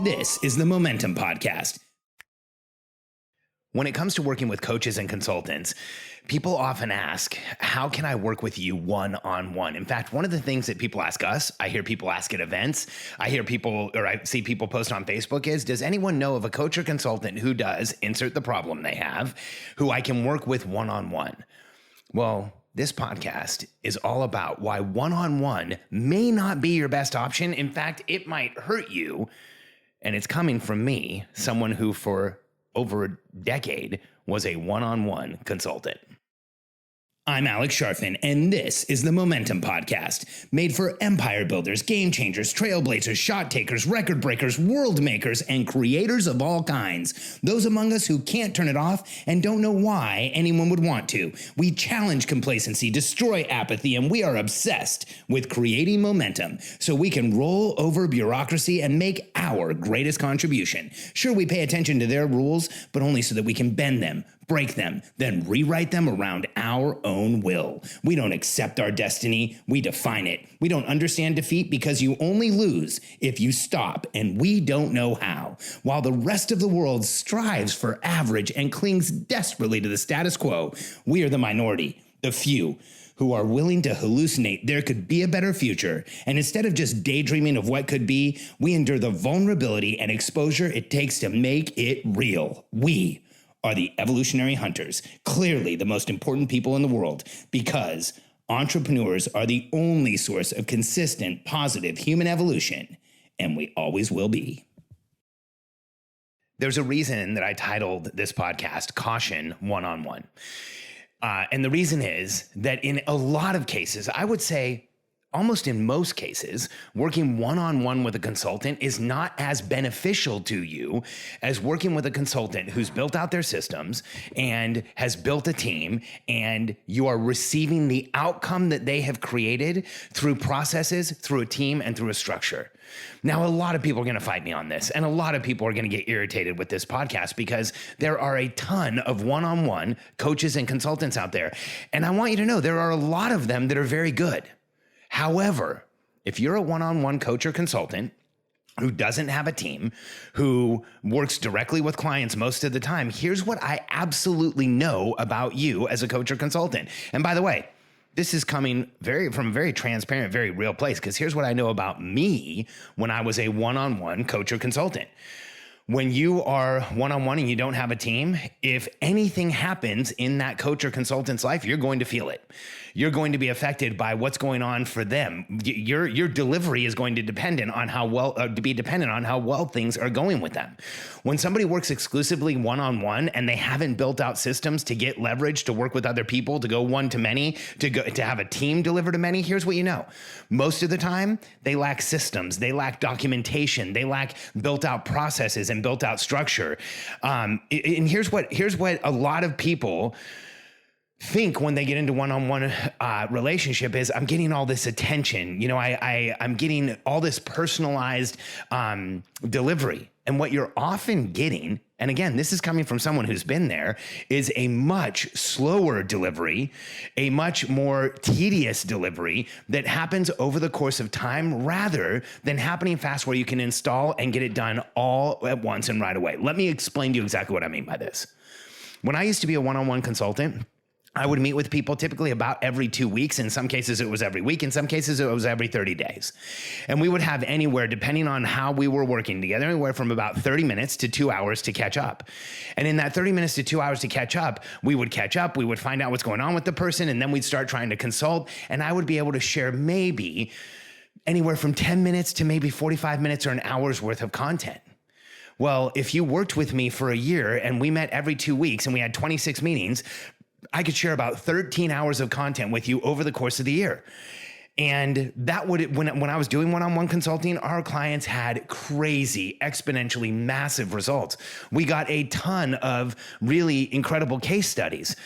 This is the Momentum Podcast. When it comes to working with coaches and consultants, people often ask, how can I work with you one-on-one? In fact, one of the things that people ask us, I hear people ask at events, I see people post on Facebook is, does anyone know of a coach or consultant who does, insert the problem they have, who I can work with one-on-one? Well, this podcast is all about why one-on-one may not be your best option. In fact, it might hurt you. And it's coming from me, someone who for over a decade was a one-on-one consultant. I'm Alex Sharfin, and this is the Momentum Podcast, made for empire builders, game changers, trailblazers, shot takers, record breakers, world makers, and creators of all kinds. Those among us who can't turn it off and don't know why anyone would want to. We challenge complacency, destroy apathy, and we are obsessed with creating momentum so we can roll over bureaucracy and make our greatest contribution. Sure, we pay attention to their rules, but only so that we can bend them, break them, then rewrite them around our own will. We don't accept our destiny, we define it. We don't understand defeat because you only lose if you stop, and we don't know how. While the rest of the world strives for average and clings desperately to the status quo, we are the minority, the few, who are willing to hallucinate there could be a better future. And instead of just daydreaming of what could be, we endure the vulnerability and exposure it takes to make it real. We are the evolutionary hunters, clearly the most important people in the world, because entrepreneurs are the only source of consistent, positive human evolution, and we always will be. There's a reason that I titled this podcast, Caution One-on-One. And the reason is that in a lot of cases, I would say almost in most cases, working one-on-one with a consultant is not as beneficial to you as working with a consultant who's built out their systems and has built a team, and you are receiving the outcome that they have created through processes, through a team, and through a structure. Now, a lot of people are going to fight me on this, and a lot of people are going to get irritated with this podcast because there are a ton of one-on-one coaches and consultants out there. And I want you to know there are a lot of them that are very good. However, if you're a one-on-one coach or consultant who doesn't have a team, who works directly with clients most of the time, here's what I absolutely know about you as a coach or consultant. And by the way, this is coming from a very transparent, very real place, because here's what I know about me when I was a one-on-one coach or consultant. When you are one-on-one and you don't have a team, if anything happens in that coach or consultant's life, you're going to feel it. You're going to be affected by what's going on for them. Your delivery is going to be dependent on how well things are going with them. When somebody works exclusively one-on-one and they haven't built out systems to get leverage, to work with other people, to go one to many, to have a team deliver to many, here's what you know. Most of the time, they lack systems, they lack documentation, they lack built out processes and built out structure. And here's what a lot of people think when they get into one-on-one relationship is, I'm getting all this attention. I'm getting all this personalized delivery. And what you're often getting, and again, this is coming from someone who's been there, is a much slower delivery, a much more tedious delivery that happens over the course of time rather than happening fast where you can install and get it done all at once and right away. Let me explain to you exactly what I mean by this. When I used to be a one-on-one consultant, I would meet with people typically about every 2 weeks. In some cases, it was every week. In some cases, it was every 30 days. And we would have anywhere, depending on how we were working together, anywhere from about 30 minutes to 2 hours to catch up. And in that 30 minutes to 2 hours to catch up, we would find out what's going on with the person, and then we'd start trying to consult. And I would be able to share maybe anywhere from 10 minutes to maybe 45 minutes or an hour's worth of content. Well, if you worked with me for a year and we met every 2 weeks and we had 26 meetings, I could share about 13 hours of content with you over the course of the year. And that would, when I was doing one-on-one consulting, our clients had crazy, exponentially massive results. We got a ton of really incredible case studies.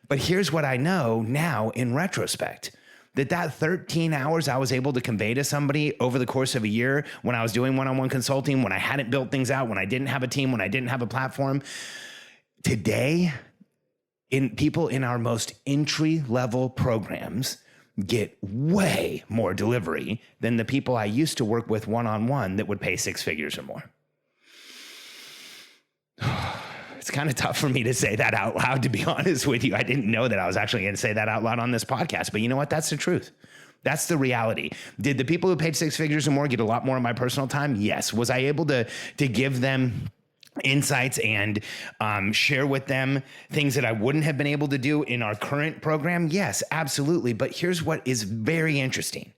But here's what I know now in retrospect. That 13 hours I was able to convey to somebody over the course of a year when I was doing one-on-one consulting, when I hadn't built things out, when I didn't have a team, when I didn't have a platform, today, people in our most entry-level programs get way more delivery than the people I used to work with one-on-one that would pay 6 figures or more. It's kind of tough for me to say that out loud, to be honest with you. I didn't know that I was actually going to say that out loud on this podcast, but you know what? That's the truth. That's the reality. Did the people who paid six figures or more get a lot more of my personal time? Yes. Was I able to give them insights and share with them things that I wouldn't have been able to do in our current program? Yes, absolutely. But here's what is very interesting.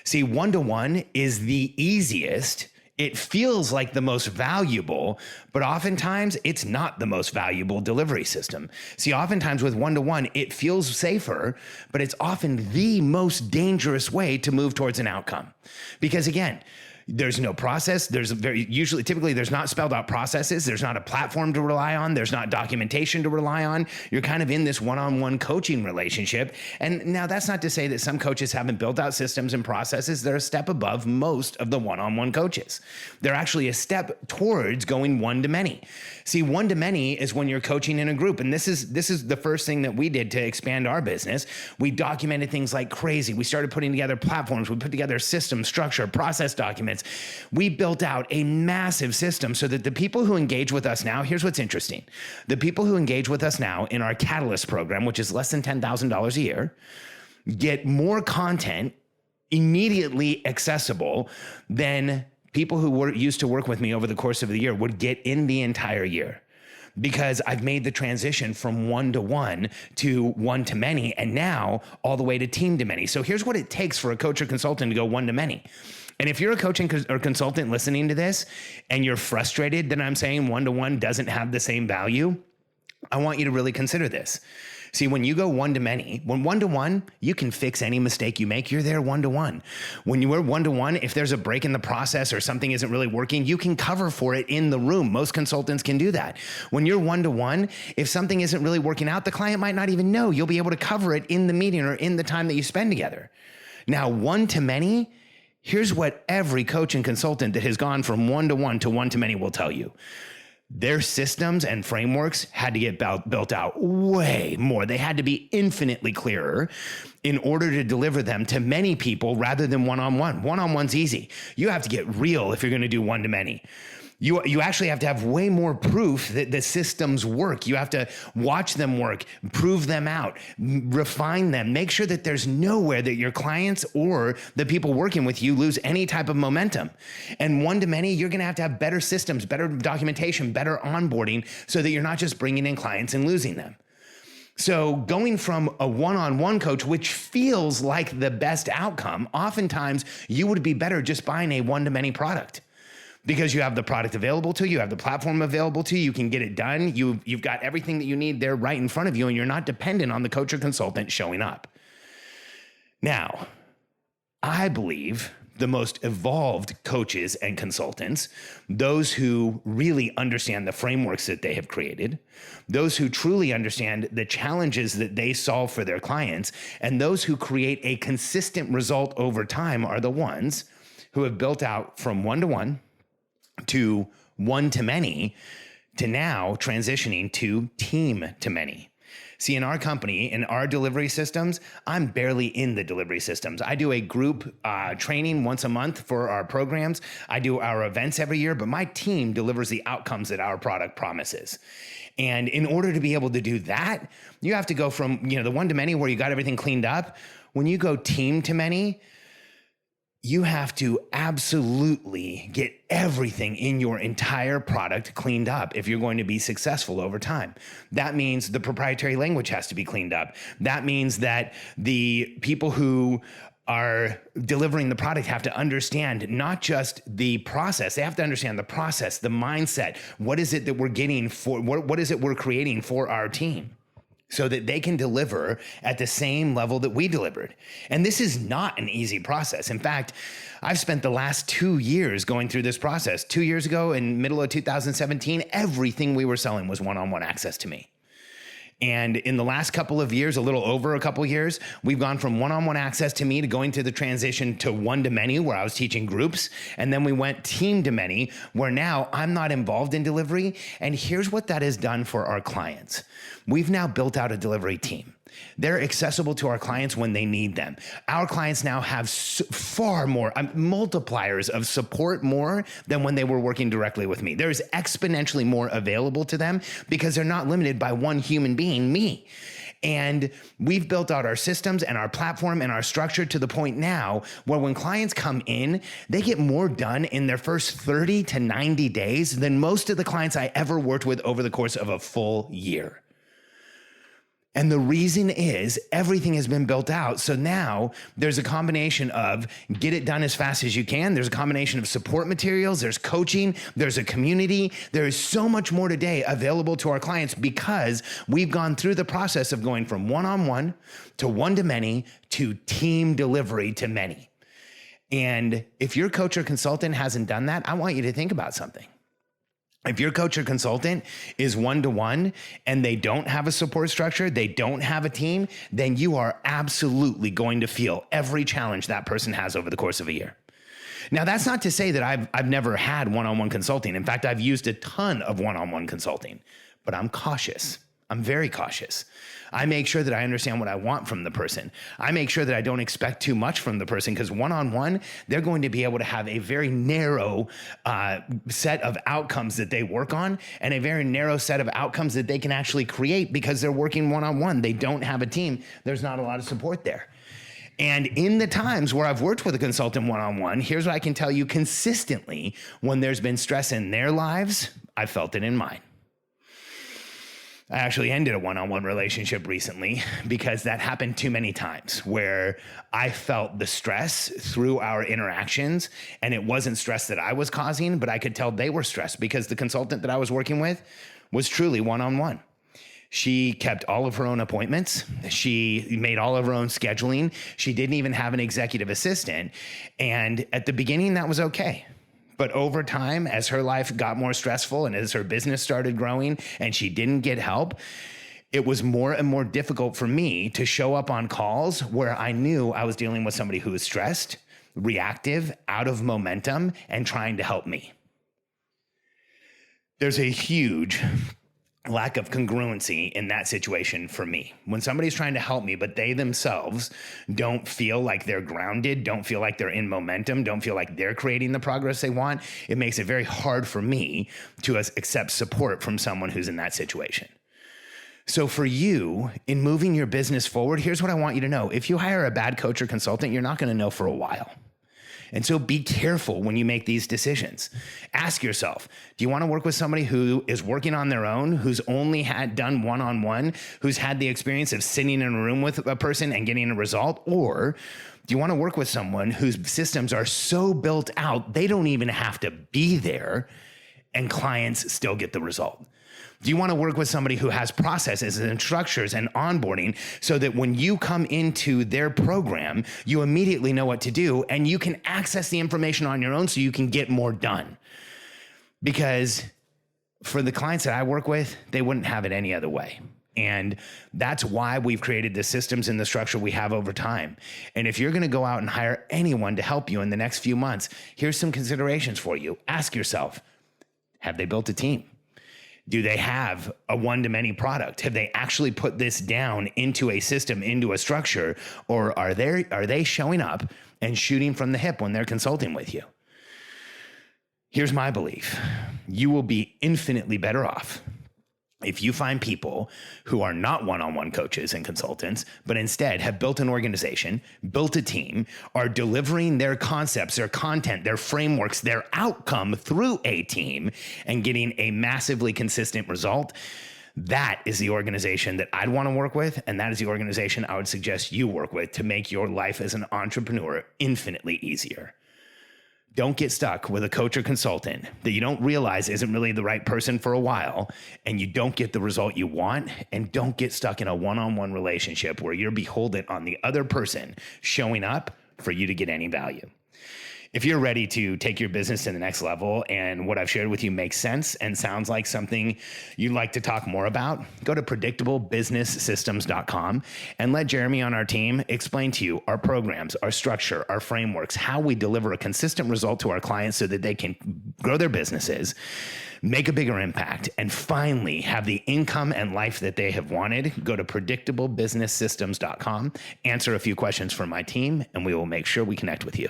See, one-to-one is the easiest. It feels like the most valuable, but oftentimes it's not the most valuable delivery system. See, oftentimes with one-to-one, it feels safer, but it's often the most dangerous way to move towards an outcome. Because again, there's no process. Typically there's not spelled out processes. There's not a platform to rely on. There's not documentation to rely on. You're kind of in this one-on-one coaching relationship. And now that's not to say that some coaches haven't built out systems and processes. They're a step above most of the one-on-one coaches. They're actually a step towards going one-to-many. See, one-to-many is when you're coaching in a group. And this is the first thing that we did to expand our business. We documented things like crazy. We started putting together platforms. We put together system, structure, process documents. We built out a massive system so that the people who engage with us now, here's what's interesting. The people who engage with us now in our Catalyst program, which is less than $10,000 a year, get more content immediately accessible than people who used to work with me over the course of the year would get in the entire year. Because I've made the transition from one-to-one to one-to-many, and now all the way to team-to-many. So here's what it takes for a coach or consultant to go one-to-many. And if you're a coach or consultant listening to this and you're frustrated that I'm saying one-to-one doesn't have the same value, I want you to really consider this. See, when you go one-to-many, when one-to-one, you can fix any mistake you make. You're there one-to-one. When you are one-to-one, if there's a break in the process or something isn't really working, you can cover for it in the room. Most consultants can do that. When you're one-to-one, if something isn't really working out, the client might not even know. You'll be able to cover it in the meeting or in the time that you spend together. Now, one-to-many, here's what every coach and consultant that has gone from one-to-one to one-to-many will tell you. Their systems and frameworks had to get built out way more. They had to be infinitely clearer in order to deliver them to many people rather than one-on-one. One-on-one's easy. You have to get real if you're going to do one-to-many. You actually have to have way more proof that the systems work. You have to watch them work, prove them out, refine them, make sure that there's nowhere that your clients or the people working with you lose any type of momentum. And one-to-many, you're going to have better systems, better documentation, better onboarding so that you're not just bringing in clients and losing them. So going from a one-on-one coach, which feels like the best outcome, oftentimes you would be better just buying a one-to-many product. Because you have the product available to you, you have the platform available to you, you can get it done. You've got everything that you need there right in front of you, and you're not dependent on the coach or consultant showing up. Now, I believe the most evolved coaches and consultants, those who really understand the frameworks that they have created, those who truly understand the challenges that they solve for their clients, and those who create a consistent result over time are the ones who have built out from one-to-one to one-to-many, to now transitioning to team-to-many. See, in our company, in our delivery systems, I'm barely in the delivery systems. I do a group training once a month for our programs. I do our events every year, but my team delivers the outcomes that our product promises. And in order to be able to do that, you have to go from, the one-to-many where you got everything cleaned up. When you go team-to-many, you have to absolutely get everything in your entire product cleaned up if you're going to be successful over time. That means the proprietary language has to be cleaned up. That means that the people who are delivering the product have to understand not just the process, they have to understand the process, the mindset. What is it that we're getting for, what is it we're creating for our team? So that they can deliver at the same level that we delivered. And this is not an easy process. In fact, I've spent the last 2 years going through this process. 2 years ago, in middle of 2017, everything we were selling was one-on-one access to me. And in the last couple of years, a little over a couple of years, we've gone from one-on-one access to me to going through the transition to one-to-many, where I was teaching groups. And then we went team-to-many, where now I'm not involved in delivery. And here's what that has done for our clients. We've now built out a delivery team. They're accessible to our clients when they need them. Our clients now have far more multipliers of support more than when they were working directly with me. There's exponentially more available to them because they're not limited by one human being, me. And we've built out our systems and our platform and our structure to the point now where when clients come in, they get more done in their first 30 to 90 days than most of the clients I ever worked with over the course of a full year. And the reason is everything has been built out. So now there's a combination of get it done as fast as you can. There's a combination of support materials. There's coaching. There's a community. There is so much more today available to our clients because we've gone through the process of going from one-on-one to one-to-many to team delivery to many. And if your coach or consultant hasn't done that, I want you to think about something. If your coach or consultant is one-to-one and they don't have a support structure, they don't have a team, then you are absolutely going to feel every challenge that person has over the course of a year. Now, that's not to say that I've never had one-on-one consulting. In fact, I've used a ton of one-on-one consulting, but I'm cautious. I'm very cautious. I make sure that I understand what I want from the person. I make sure that I don't expect too much from the person because one-on-one, they're going to be able to have a very narrow set of outcomes that they work on and a very narrow set of outcomes that they can actually create because they're working one-on-one. They don't have a team. There's not a lot of support there. And in the times where I've worked with a consultant one-on-one, here's what I can tell you consistently. When there's been stress in their lives, I felt it in mine. I actually ended a one-on-one relationship recently because that happened too many times where I felt the stress through our interactions, and it wasn't stress that I was causing, but I could tell they were stressed because the consultant that I was working with was truly one-on-one. She kept all of her own appointments. She made all of her own scheduling. She didn't even have an executive assistant. And at the beginning, that was okay. But over time, as her life got more stressful and as her business started growing and she didn't get help, it was more and more difficult for me to show up on calls where I knew I was dealing with somebody who was stressed, reactive, out of momentum, and trying to help me. There's a huge lack of congruency in that situation for me. When somebody's trying to help me, but they themselves don't feel like they're grounded, don't feel like they're in momentum, don't feel like they're creating the progress they want, it makes it very hard for me to accept support from someone who's in that situation. So for you, in moving your business forward, here's what I want you to know. If you hire a bad coach or consultant, you're not going to know for a while. And so be careful when you make these decisions. Ask yourself, do you want to work with somebody who is working on their own, who's only had done one-on-one, who's had the experience of sitting in a room with a person and getting a result? Or do you want to work with someone whose systems are so built out, they don't even have to be there and clients still get the result? Do you want to work with somebody who has processes and structures and onboarding so that when you come into their program, you immediately know what to do and you can access the information on your own so you can get more done? Because for the clients that I work with, they wouldn't have it any other way. And that's why we've created the systems and the structure we have over time. And if you're going to go out and hire anyone to help you in the next few months, here's some considerations for you. Ask yourself, have they built a team? Do they have a one-to-many product? Have they actually put this down into a system, into a structure, or are they showing up and shooting from the hip when they're consulting with you? Here's my belief. You will be infinitely better off if you find people who are not one-on-one coaches and consultants, but instead have built an organization, built a team, are delivering their concepts, their content, their frameworks, their outcome through a team and getting a massively consistent result. That is the organization that I'd want to work with. And that is the organization I would suggest you work with to make your life as an entrepreneur infinitely easier. Don't get stuck with a coach or consultant that you don't realize isn't really the right person for a while, and you don't get the result you want, and don't get stuck in a one-on-one relationship where you're beholden on the other person showing up for you to get any value. If you're ready to take your business to the next level and what I've shared with you makes sense and sounds like something you'd like to talk more about, go to predictablebusinesssystems.com and let Jeremy on our team explain to you our programs, our structure, our frameworks, how we deliver a consistent result to our clients so that they can grow their businesses, make a bigger impact, and finally have the income and life that they have wanted. Go to predictablebusinesssystems.com, answer a few questions from my team, and we will make sure we connect with you.